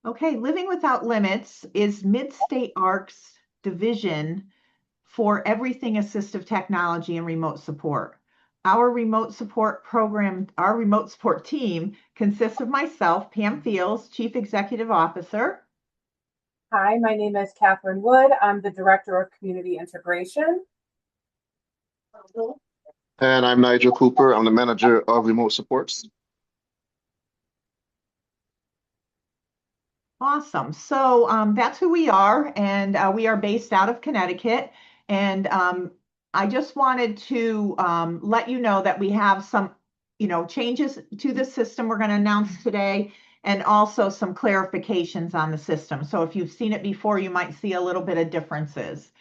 Okay, Living Without Limits is MidState Arc's division for everything assistive technology and remote support. Our remote support program, our remote support team consists of myself, Pam Fields, Chief Executive Officer. Hi, my name is Catherine Wood. I'm the Director of Community Integration. And I'm Nigel Cooper. I'm the manager of remote supports. Awesome. So that's who we are, and we are based out of Connecticut. And I just wanted to let you know that we have some, changes to the system we're going to announce today, and also some clarifications on the system. So if you've seen it before, you might see a little bit of differences.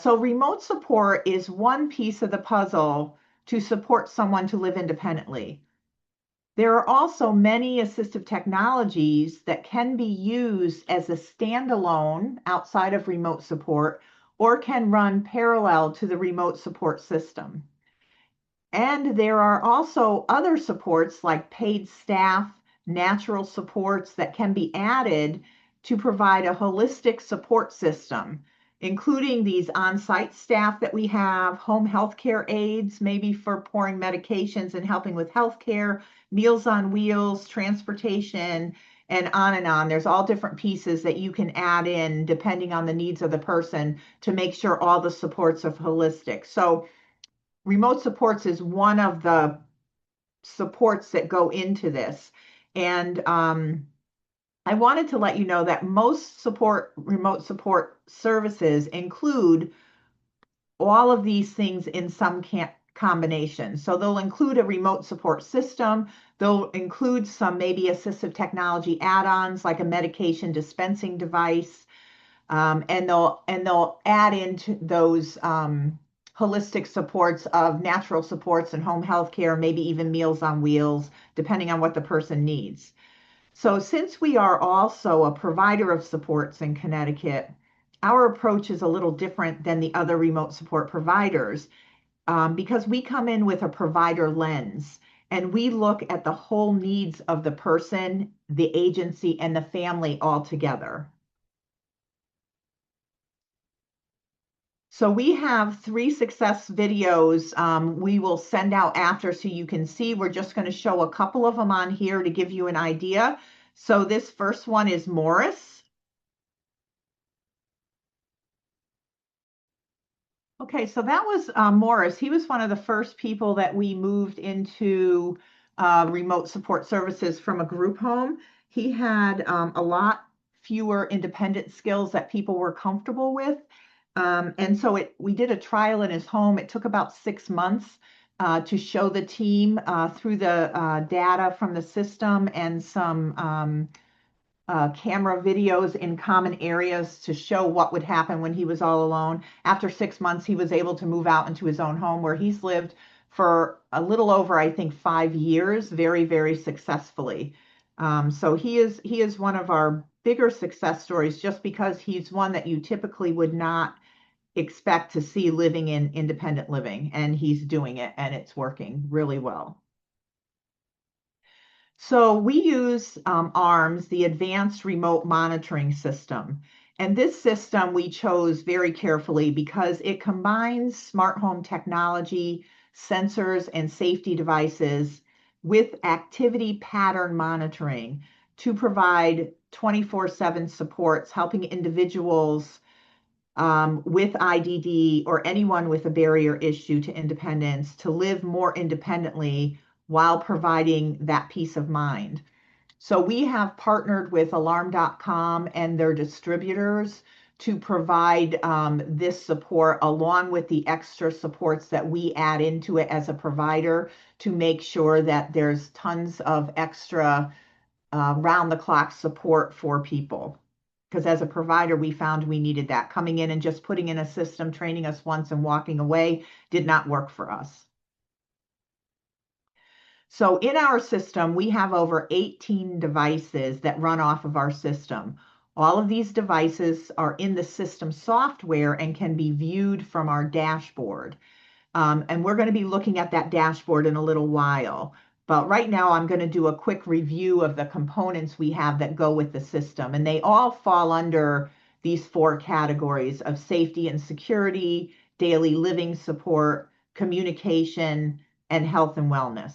So remote support is one piece of the puzzle to support someone to live independently. There are also many assistive technologies that can be used as a standalone outside of remote support or can run parallel to the remote support system. And there are also other supports like paid staff, natural supports that can be added to provide a holistic support system, including these on-site staff that we have, home healthcare aides, maybe for pouring medications and helping with healthcare, Meals on Wheels, transportation, and on and on. There's all different pieces that you can add in depending on the needs of the person to make sure all the supports are holistic. So remote supports is one of the supports that go into this. And I wanted to let you know that most remote support services include all of these things in some combination. So they'll include a remote support system. They'll include some maybe assistive technology add-ons like a medication dispensing device. And they'll add into those holistic supports of natural supports and home health care, maybe even Meals on Wheels, depending on what the person needs. So since we are also a provider of supports in Connecticut, our approach is a little different than the other remote support providers because we come in with a provider lens and we look at the whole needs of the person, the agency, and the family all together. So we have 3 success videos we will send out after so you can see. We're just going to show a couple of them on here to give you an idea. So this first one is Morris. Okay, so that was Morris. He was one of the first people that we moved into remote support services from a group home. He had a lot fewer independent skills that people were comfortable with. And so we did a trial in his home. It took about 6 months to show the team through the data from the system and some camera videos in common areas to show what would happen when he was all alone. After 6 months, he was able to move out into his own home where he's lived for a little over, I think, 5 years, very, very successfully. So he is one of our bigger success stories just because he's one that you typically would not expect to see living in independent living, and he's doing it, and it's working really well. So we use ARMS, the Advanced Remote Monitoring System. And this system we chose very carefully because it combines smart home technology, sensors, and safety devices with activity pattern monitoring to provide 24/7 supports, helping individuals with IDD or anyone with a barrier issue to independence to live more independently while providing that peace of mind. So we have partnered with alarm.com and their distributors to provide this support along with the extra supports that we add into it as a provider to make sure that there's tons of extra round the clock support for people. Because as a provider, we found we needed that. Coming in and just putting in a system, training us once and walking away did not work for us. So in our system, we have over 18 devices that run off of our system. All of these devices are in the system software and can be viewed from our dashboard. And we're going to be looking at that dashboard in a little while. But right now, I'm going to do a quick review of the components we have that go with the system. And they all fall under these 4 categories of safety and security, daily living support, communication, and health and wellness.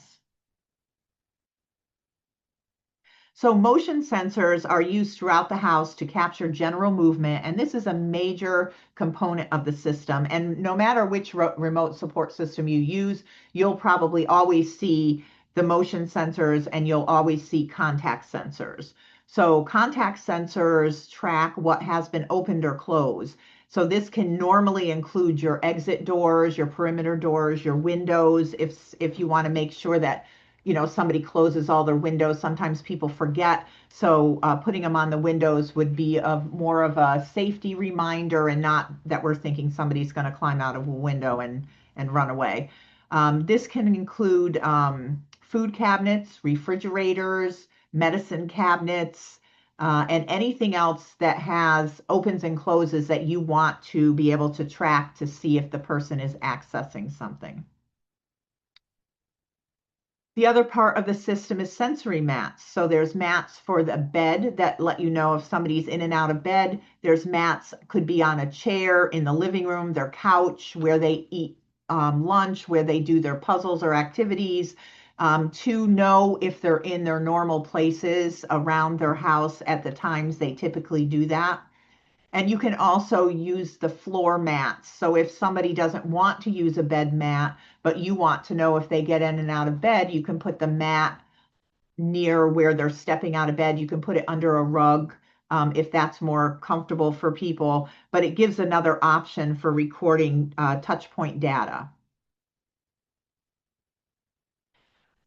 So motion sensors are used throughout the house to capture general movement, and this is a major component of the system. And no matter which remote support system you use, you'll probably always see the motion sensors and you'll always see contact sensors. So contact sensors track what has been opened or closed. So this can normally include your exit doors, your perimeter doors, your windows, if you want to make sure that somebody closes all their windows. Sometimes people forget. So putting them on the windows would be more of a safety reminder and not that we're thinking somebody's going to climb out of a window and run away. This can include food cabinets, refrigerators, medicine cabinets, and anything else that has opens and closes that you want to be able to track to see if the person is accessing something. The other part of the system is sensory mats. So there's mats for the bed that let you know if somebody's in and out of bed. There's mats, could be on a chair in the living room, their couch, where they eat lunch, where they do their puzzles or activities, to know if they're in their normal places around their house at the times they typically do that. And you can also use the floor mats. So if somebody doesn't want to use a bed mat, but you want to know if they get in and out of bed, you can put the mat near where they're stepping out of bed. You can put it under a rug if that's more comfortable for people, but it gives another option for recording touch point data.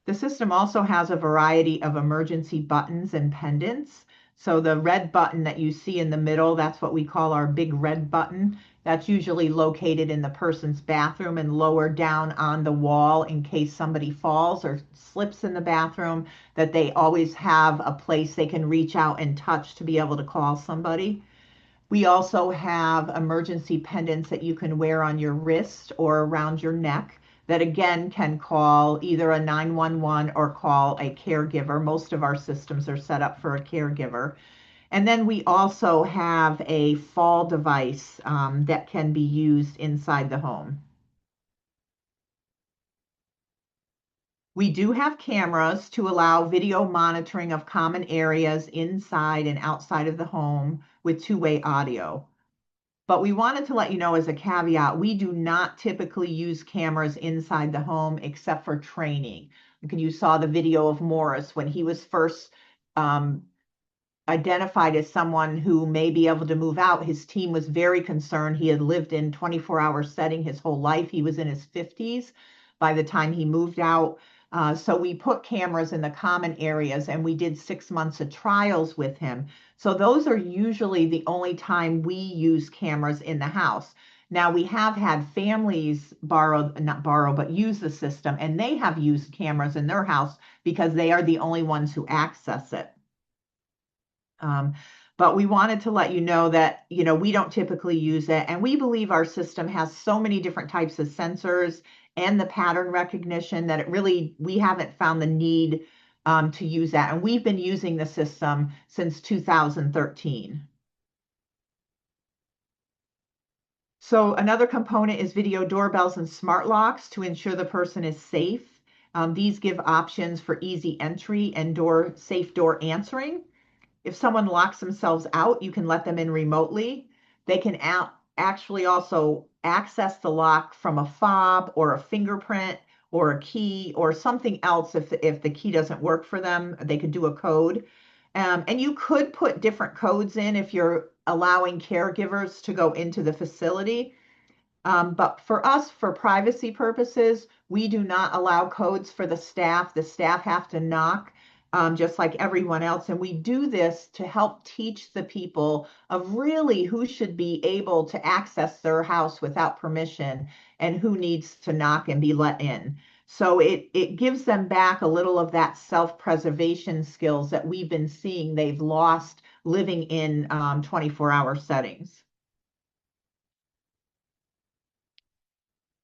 The system also has a variety of emergency buttons and pendants. So the red button that you see in the middle, that's what we call our big red button. That's usually located in the person's bathroom and lower down on the wall in case somebody falls or slips in the bathroom, that they always have a place they can reach out and touch to be able to call somebody. We also have emergency pendants that you can wear on your wrist or around your neck that again can call either a 911 or call a caregiver. Most of our systems are set up for a caregiver. And then we also have a fall device that can be used inside the home. We do have cameras to allow video monitoring of common areas inside and outside of the home with two-way audio. But we wanted to let you know as a caveat, we do not typically use cameras inside the home except for training. You saw the video of Morris when he was first identified as someone who may be able to move out. His team was very concerned. He had lived in 24-hour setting his whole life. He was in his 50s by the time he moved out. So we put cameras in the common areas and we did 6 months of trials with him. So those are usually the only time we use cameras in the house. Now we have had families use the system, and they have used cameras in their house because they are the only ones who access it. But we wanted to let you know that, we don't typically use it. And we believe our system has so many different types of sensors and the pattern recognition that we haven't found the need to use that. And we've been using the system since 2013. So another component is video doorbells and smart locks to ensure the person is safe. These give options for easy entry and safe door answering. If someone locks themselves out, you can let them in remotely. They can actually also access the lock from a fob or a fingerprint or a key or something else. If the key doesn't work for them, they could do a code. And you could put different codes in if you're allowing caregivers to go into the facility. But for us, for privacy purposes, we do not allow codes for the staff. The staff have to knock just like everyone else. And we do this to help teach the people of really who should be able to access their house without permission and who needs to knock and be let in. So it gives them back a little of that self-preservation skills that we've been seeing they've lost living in 24-hour settings.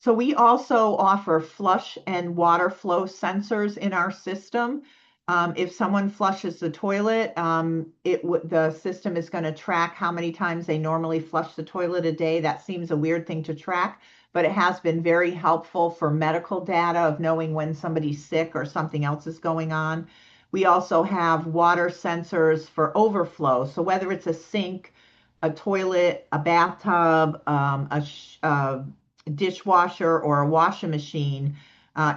So we also offer flush and water flow sensors in our system. If someone flushes the toilet, the system is going to track how many times they normally flush the toilet a day. That seems a weird thing to track, but it has been very helpful for medical data of knowing when somebody's sick or something else is going on. We also have water sensors for overflow. So whether it's a sink, a toilet, a bathtub, a dishwasher, or a washing machine,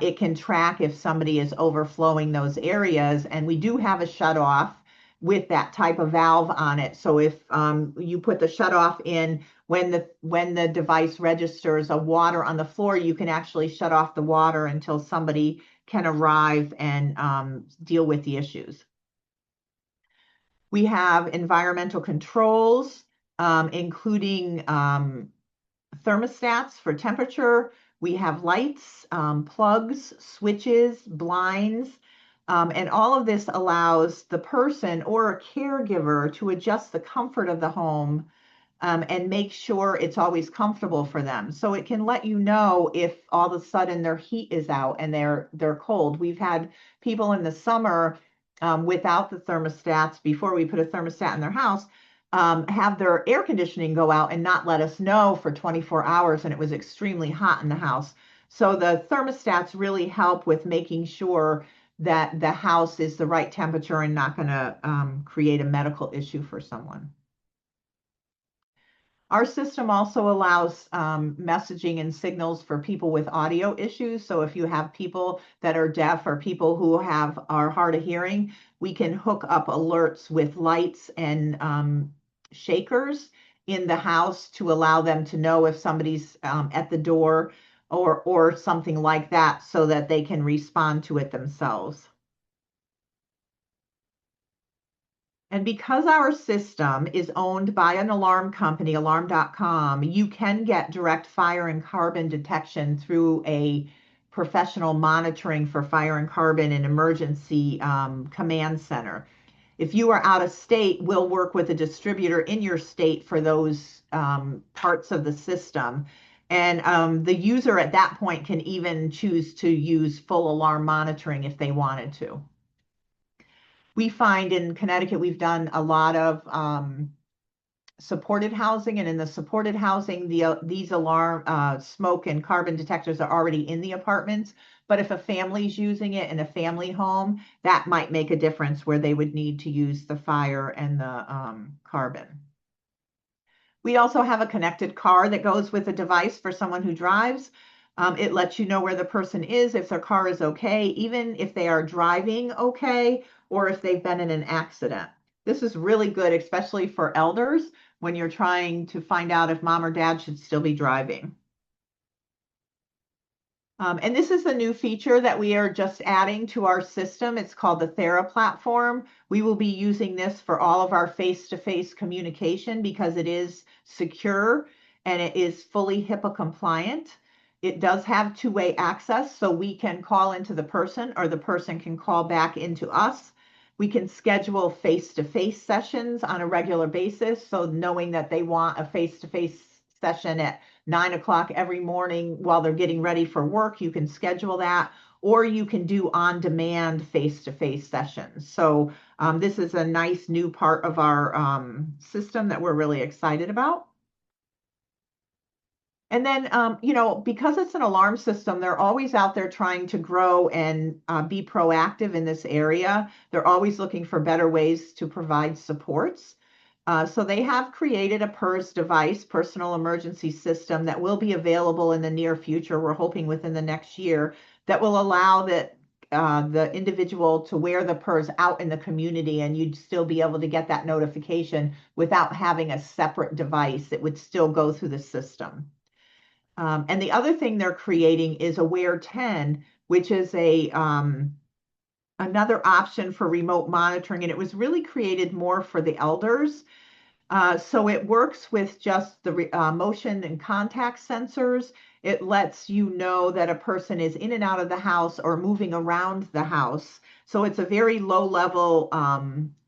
it can track if somebody is overflowing those areas. And we do have a shutoff with that type of valve on it. So if you put the shutoff in when the device registers a water on the floor, you can actually shut off the water until somebody can arrive and deal with the issues. We have environmental controls, including thermostats for temperature. We have lights, plugs, switches, blinds, and all of this allows the person or a caregiver to adjust the comfort of the home and make sure it's always comfortable for them. So it can let you know if all of a sudden their heat is out and they're cold. We've had people in the summer without the thermostats, before we put a thermostat in their house, have their air conditioning go out and not let us know for 24 hours, and it was extremely hot in the house. So the thermostats really help with making sure that the house is the right temperature and not going to create a medical issue for someone. Our system also allows messaging and signals for people with audio issues. So if you have people that are deaf or people who are hard of hearing, we can hook up alerts with lights and shakers in the house to allow them to know if somebody's at the door or something like that, so that they can respond to it themselves. And because our system is owned by an alarm company, alarm.com, you can get direct fire and carbon detection through a professional monitoring for fire and carbon and emergency command center. If you are out of state, we'll work with a distributor in your state for those parts of the system. And the user at that point can even choose to use full alarm monitoring if they wanted to. We find in Connecticut, we've done a lot of supported housing, and in the supported housing, these alarm smoke and carbon detectors are already in the apartments. But if a family's using it in a family home, that might make a difference where they would need to use the fire and the carbon. We also have a connected car that goes with a device for someone who drives. It lets you know where the person is, if their car is okay, even if they are driving okay, or if they've been in an accident. This is really good, especially for elders, when you're trying to find out if mom or dad should still be driving. And this is a new feature that we are just adding to our system. It's called the Thera platform. We will be using this for all of our face-to-face communication because it is secure and it is fully HIPAA compliant. It does have two-way access, so we can call into the person or the person can call back into us. We can schedule face-to-face sessions on a regular basis. So knowing that they want a face-to-face session at 9 o'clock every morning while they're getting ready for work, you can schedule that, or you can do on-demand face-to-face sessions. So this is a nice new part of our system that we're really excited about. And then, because it's an alarm system, they're always out there trying to grow and be proactive in this area. They're always looking for better ways to provide supports. So they have created a PERS device, personal emergency system, that will be available in the near future. We're hoping within the next year, that will allow the individual to wear the PERS out in the community, and you'd still be able to get that notification without having a separate device. It would still go through the system. And the other thing they're creating is Aware 10, which is another option for remote monitoring, and it was really created more for the elders. So it works with just the motion and contact sensors. It lets you know that a person is in and out of the house or moving around the house. So it's a very low level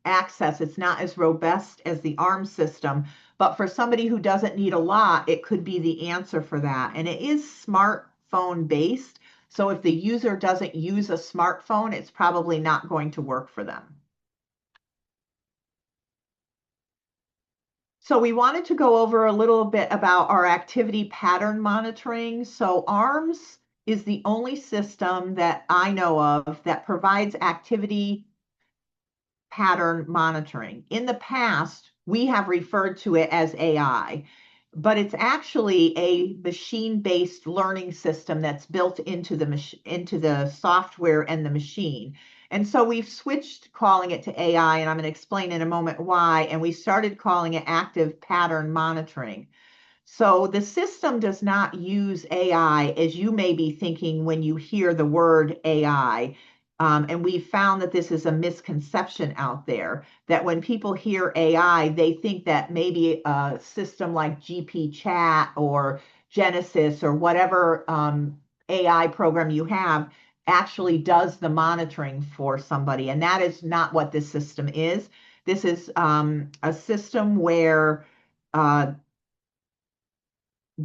access. It's not as robust as the ARM system, But for somebody who doesn't need a lot, it could be the answer for that. And it is smartphone based. So if the user doesn't use a smartphone, it's probably not going to work for them. So we wanted to go over a little bit about our activity pattern monitoring. So ARMS is the only system that I know of that provides activity pattern monitoring. In the past, we have referred to it as AI, but it's actually a machine-based learning system that's built into the software and the machine. And so we've switched calling it to AI, and I'm going to explain in a moment why, and we started calling it active pattern monitoring. So the system does not use AI as you may be thinking when you hear the word AI. And we've found that this is a misconception out there, that when people hear AI, they think that maybe a system like GP Chat or Genesis or whatever AI program you have actually does the monitoring for somebody. And that is not what this system is. This is a system where the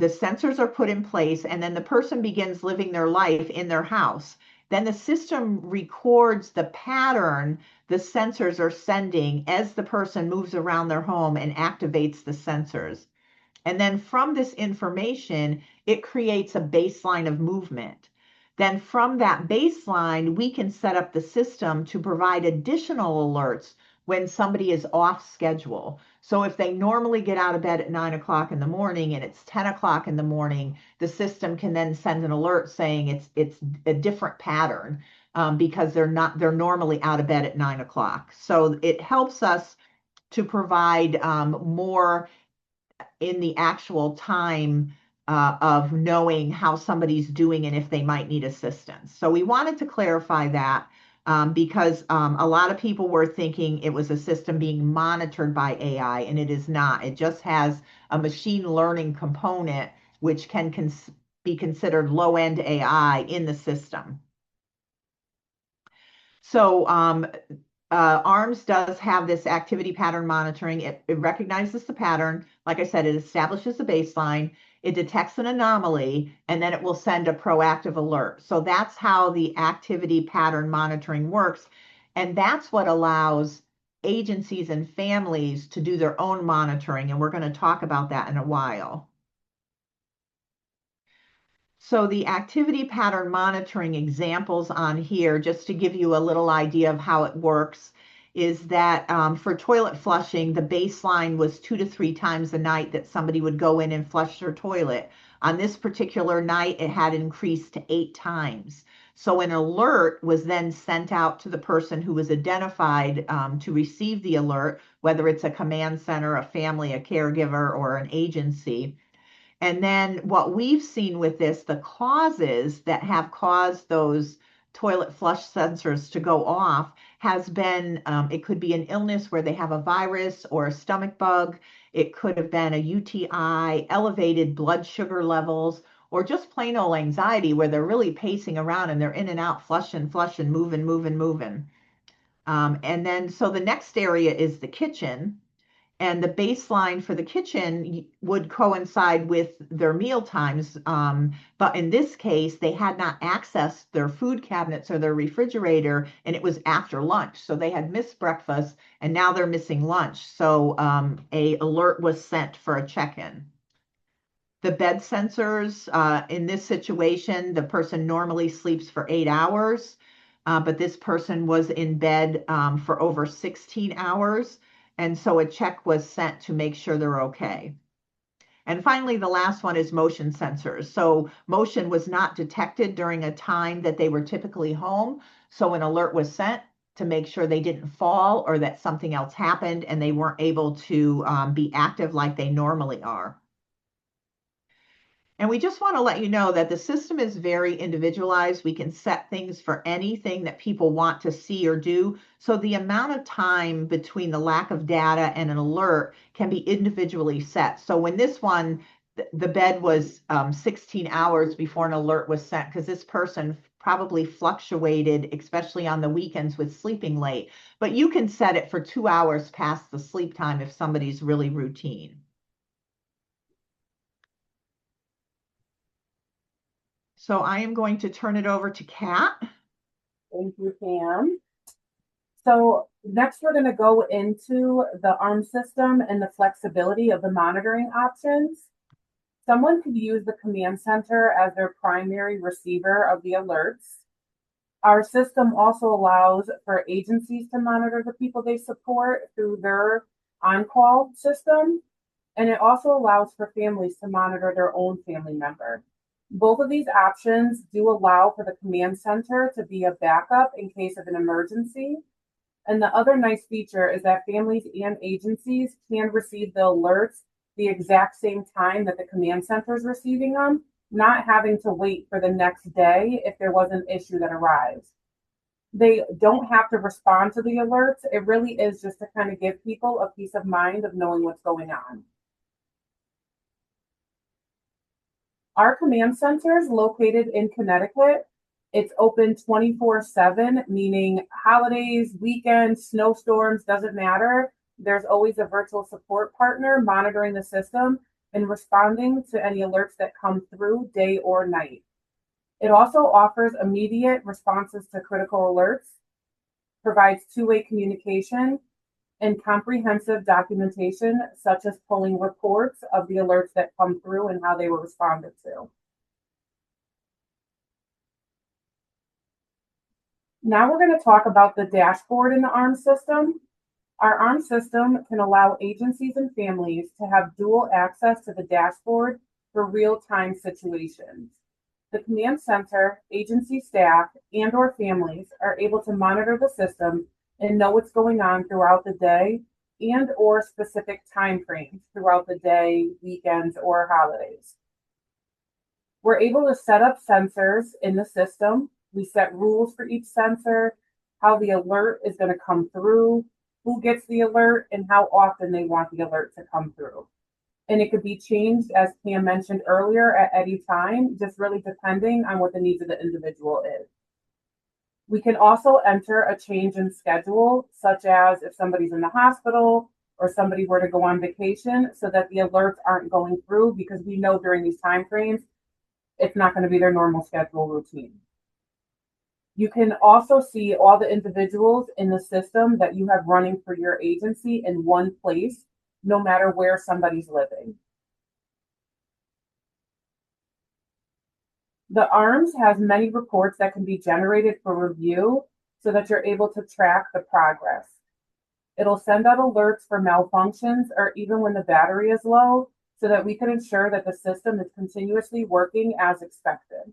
sensors are put in place, and then the person begins living their life in their house. Then the system records the pattern the sensors are sending as the person moves around their home and activates the sensors. And then from this information, it creates a baseline of movement. Then from that baseline, we can set up the system to provide additional alerts when somebody is off schedule. So if they normally get out of bed at 9 o'clock in the morning and it's 10 o'clock in the morning, the system can then send an alert saying it's a different pattern because they're normally out of bed at 9 o'clock. So it helps us to provide more in the actual time of knowing how somebody's doing and if they might need assistance. So we wanted to clarify that because a lot of people were thinking it was a system being monitored by AI, and it is not. It just has a machine learning component, which can be considered low-end AI in the system. So ARMS does have this activity pattern monitoring. It recognizes the pattern. Like I said, it establishes a baseline. It detects an anomaly, and then it will send a proactive alert. So that's how the activity pattern monitoring works. And that's what allows agencies and families to do their own monitoring. And we're going to talk about that in a while. So the activity pattern monitoring examples on here, just to give you a little idea of how it works, is that for toilet flushing, the baseline was 2 to 3 times a night that somebody would go in and flush their toilet. On this particular night, it had increased to 8 times. So an alert was then sent out to the person who was identified to receive the alert, whether it's a command center, a family, a caregiver, or an agency. And then what we've seen with this, the causes that have caused those toilet flush sensors to go off has been, it could be an illness where they have a virus or a stomach bug. It could have been a UTI, elevated blood sugar levels, or just plain old anxiety where they're really pacing around and they're in and out, flushing, moving. And then, so the next area is the kitchen. And the baseline for the kitchen would coincide with their meal times. But in this case, they had not accessed their food cabinets or their refrigerator, and it was after lunch. So they had missed breakfast, and now they're missing lunch. So a alert was sent for a check-in. The bed sensors, in this situation, the person normally sleeps for 8 hours, but this person was in bed for over 16 hours. And so a check was sent to make sure they're okay. And finally, the last one is motion sensors. So motion was not detected during a time that they were typically home. So an alert was sent to make sure they didn't fall or that something else happened and they weren't able to be active like they normally are. And we just want to let you know that the system is very individualized. We can set things for anything that people want to see or do. So the amount of time between the lack of data and an alert can be individually set. So when this one, the bed was 16 hours before an alert was sent because this person probably fluctuated, especially on the weekends with sleeping late. But you can set it for 2 hours past the sleep time if somebody's really routine. So I am going to turn it over to Kat. Thank you, Pam. So next we're going to go into the ARM system and the flexibility of the monitoring options. Someone could use the command center as their primary receiver of the alerts. Our system also allows for agencies to monitor the people they support through their on-call system. And it also allows for families to monitor their own family member. Both of these options do allow for the command center to be a backup in case of an emergency. And the other nice feature is that families and agencies can receive the alerts the exact same time that the command center is receiving them, not having to wait for the next day if there was an issue that arrives. They don't have to respond to the alerts. It really is just to kind of give people a peace of mind of knowing what's going on. Our command center is located in Connecticut. It's open 24/7, meaning holidays, weekends, snowstorms, doesn't matter. There's always a virtual support partner monitoring the system and responding to any alerts that come through day or night. It also offers immediate responses to critical alerts, provides two-way communication, and comprehensive documentation, such as pulling reports of the alerts that come through and how they were responded to. Now we're going to talk about the dashboard in the ARM system. Our ARM system can allow agencies and families to have dual access to the dashboard for real-time situations. The command center, agency staff, and/or families are able to monitor the system and know what's going on throughout the day and/or specific time frames throughout the day, weekends, or holidays. We're able to set up sensors in the system. We set rules for each sensor, how the alert is going to come through, who gets the alert, and how often they want the alert to come through. And it could be changed, as Pam mentioned earlier, at any time, just really depending on what the needs of the individual is. We can also enter a change in schedule, such as if somebody's in the hospital or somebody were to go on vacation, so that the alerts aren't going through, because we know during these time frames, it's not going to be their normal schedule routine. You can also see all the individuals in the system that you have running for your agency in one place, no matter where somebody's living. The ARMS has many reports that can be generated for review so that you're able to track the progress. It'll send out alerts for malfunctions or even when the battery is low, so that we can ensure that the system is continuously working as expected.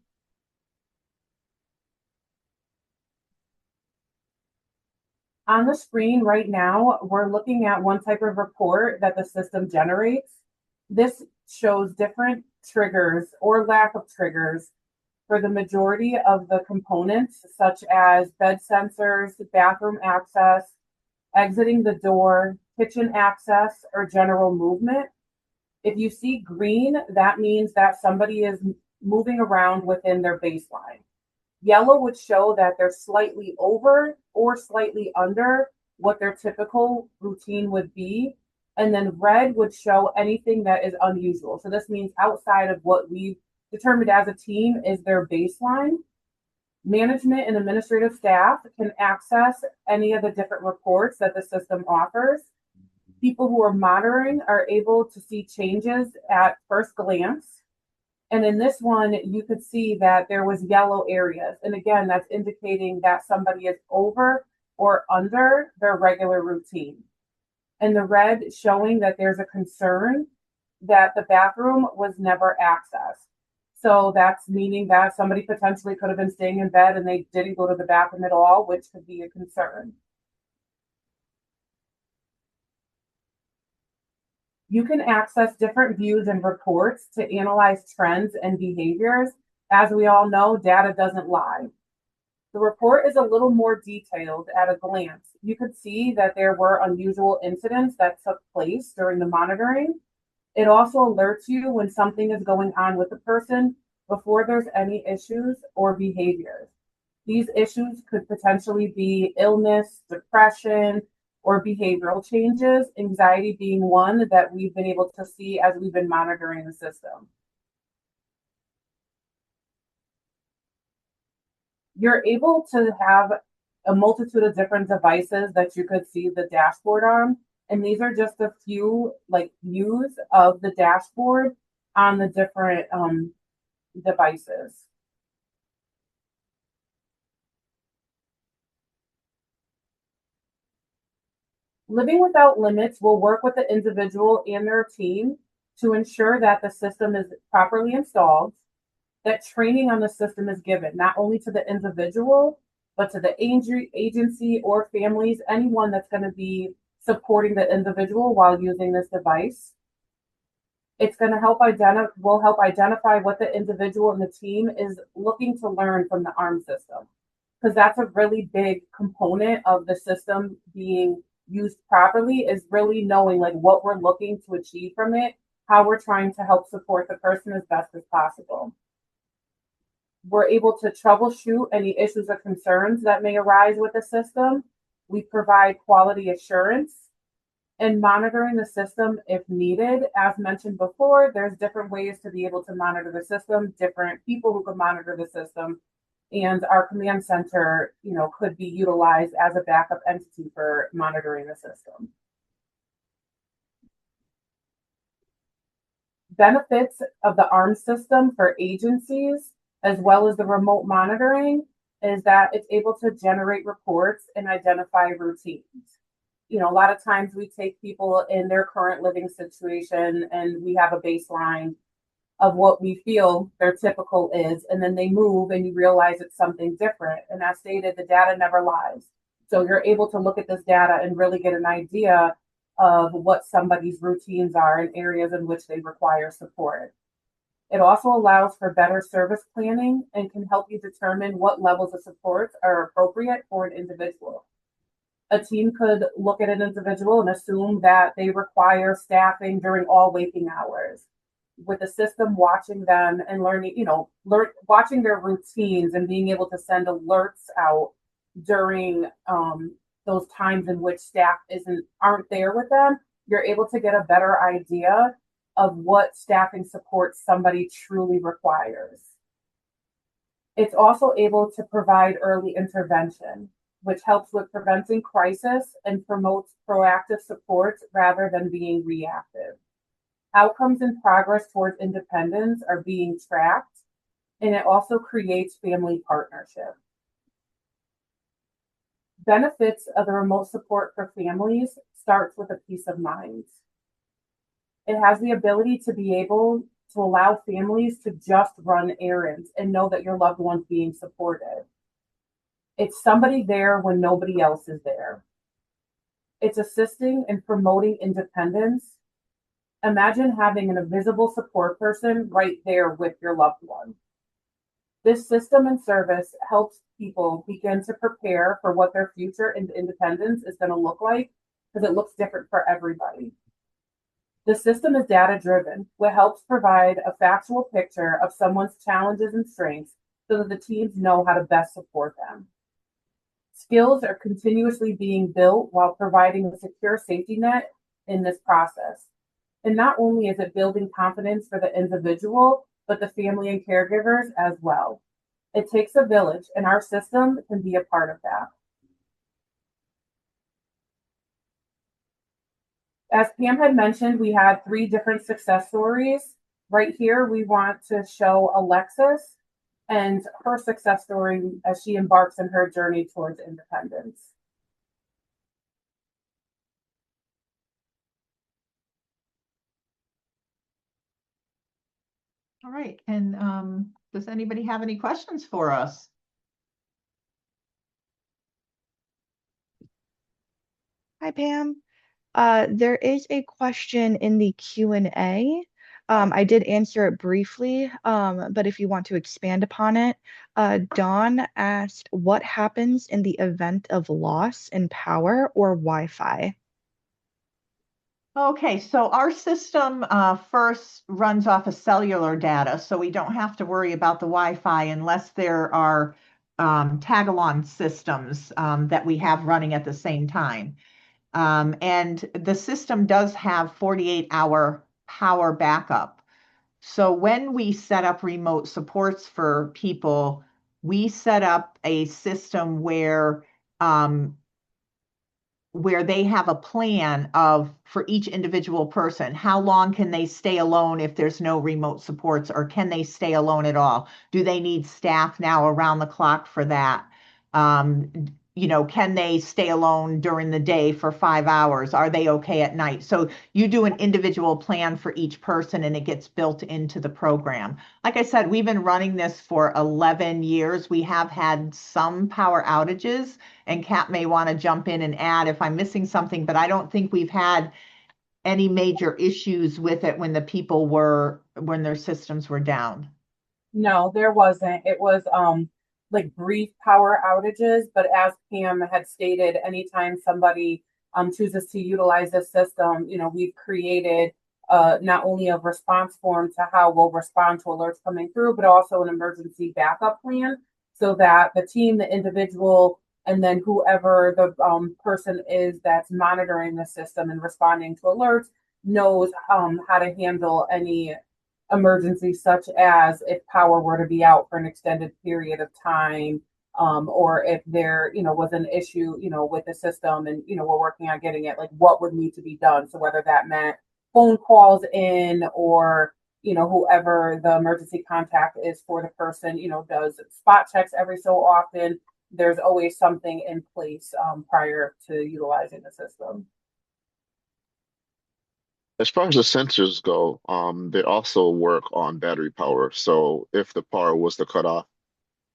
On the screen right now, we're looking at one type of report that the system generates. This shows different triggers or lack of triggers for the majority of the components, such as bed sensors, bathroom access, exiting the door, kitchen access, or general movement. If you see green, that means that somebody is moving around within their baseline. Yellow would show that they're slightly over or slightly under what their typical routine would be. And then red would show anything that is unusual. So this means outside of what we've determined as a team is their baseline. Management and administrative staff can access any of the different reports that the system offers. People who are monitoring are able to see changes at first glance. And in this one, you could see that there was yellow areas. And again, that's indicating that somebody is over or under their regular routine. And the red showing that there's a concern that the bathroom was never accessed. So that's meaning that somebody potentially could have been staying in bed and they didn't go to the bathroom at all, which could be a concern. You can access different views and reports to analyze trends and behaviors. As we all know, data doesn't lie. The report is a little more detailed at a glance. You could see that there were unusual incidents that took place during the monitoring. It also alerts you when something is going on with the person before there's any issues or behaviors. These issues could potentially be illness, depression, or behavioral changes, anxiety being one that we've been able to see as we've been monitoring the system. You're able to have a multitude of different devices that you could see the dashboard on. And these are just a few like views of the dashboard on the different devices. Living Without Limits will work with the individual and their team to ensure that the system is properly installed, that training on the system is given not only to the individual, but to the agency or families, anyone that's going to be supporting the individual while using this device. It's going to will help identify what the individual and the team is looking to learn from the ARM system, because that's a really big component of the system being used properly, is really knowing like what we're looking to achieve from it, how we're trying to help support the person as best as possible. We're able to troubleshoot any issues or concerns that may arise with the system. We provide quality assurance and monitoring the system if needed. As mentioned before, there's different ways to be able to monitor the system, different people who can monitor the system, and our command center, could be utilized as a backup entity for monitoring the system. Benefits of the ARM system for agencies, as well as the remote monitoring, is that it's able to generate reports and identify routines. A lot of times we take people in their current living situation and we have a baseline of what we feel their typical is, and then they move and you realize it's something different. And as stated, the data never lies. So you're able to look at this data and really get an idea of what somebody's routines are in areas in which they require support. It also allows for better service planning and can help you determine what levels of support are appropriate for an individual. A team could look at an individual and assume that they require staffing during all waking hours. With the system watching them and learning, watching their routines and being able to send alerts out during those times in which staff aren't there with them, you're able to get a better idea of what staffing support somebody truly requires. It's also able to provide early intervention, which helps with preventing crisis and promotes proactive support rather than being reactive. Outcomes and progress towards independence are being tracked, and it also creates family partnership. Benefits of the remote support for families starts with a peace of mind. It has the ability to be able to allow families to just run errands and know that your loved one's being supported. It's somebody there when nobody else is there. It's assisting and promoting independence. Imagine having an invisible support person right there with your loved one. This system and service helps people begin to prepare for what their future in independence is going to look like, because it looks different for everybody. The system is data-driven, which helps provide a factual picture of someone's challenges and strengths so that the teams know how to best support them. Skills are continuously being built while providing a secure safety net in this process. And not only is it building confidence for the individual, but the family and caregivers as well. It takes a village, and our system can be a part of that. As Pam had mentioned, we had 3 different success stories. Right here, we want to show Alexis and her success story as she embarks on her journey towards independence. All right. And does anybody have any questions for us? Hi, Pam. There is a question in the Q&A. I did answer it briefly, but if you want to expand upon it, Dawn asked, what happens in the event of loss in power or Wi-Fi? Okay, so our system first runs off of cellular data, so we don't have to worry about the Wi-Fi unless there are tag-along systems that we have running at the same time. And the system does have 48-hour power backup. So when we set up remote supports for people, we set up a system where they have a plan of for each individual person, how long can they stay alone if there's no remote supports, or can they stay alone at all? Do they need staff now around the clock for that? Um, can they stay alone during the day for 5 hours? Are they okay at night? So you do an individual plan for each person and it gets built into the program. Like I said, we've been running this for 11 years. We have had some power outages, and Kat may want to jump in and add if I'm missing something, but I don't think we've had any major issues with it when their systems were down. No, there wasn't. It was like brief power outages, but as Pam had stated, anytime somebody chooses to utilize this system, we've created not only a response form to how we'll respond to alerts coming through, but also an emergency backup plan so that the team, the individual, and then whoever the person is that's monitoring the system and responding to alerts knows how to handle any emergency, such as if power were to be out for an extended period of time, or if there, was an issue, with the system and, we're working on getting it, like what would need to be done. So whether that meant phone calls in or, whoever the emergency contact is for the person, does spot checks every so often, there's always something in place prior to utilizing the system. As far as the sensors go, they also work on battery power. So if the power was to cut off,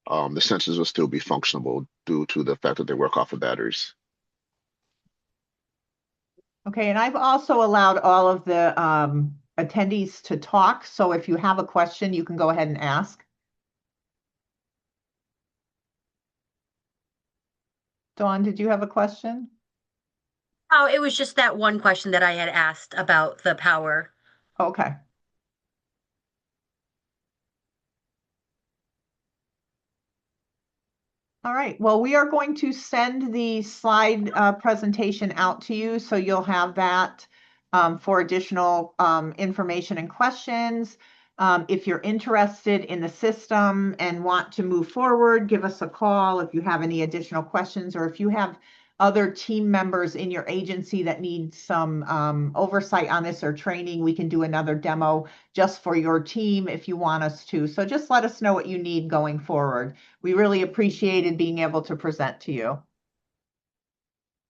the sensors will still be functionable due to the fact that they work off of batteries. Okay, and I've also allowed all of the attendees to talk. So if you have a question, you can go ahead and ask. Dawn, did you have a question? Oh, it was just that one question that I had asked about the power. Okay. All right. Well, we are going to send the slide presentation out to you, so you'll have that for additional information and questions. If you're interested in the system and want to move forward, give us a call if you have any additional questions, or if you have other team members in your agency that need some oversight on this or training, we can do another demo just for your team if you want us to. So just let us know what you need going forward. We really appreciated being able to present to you.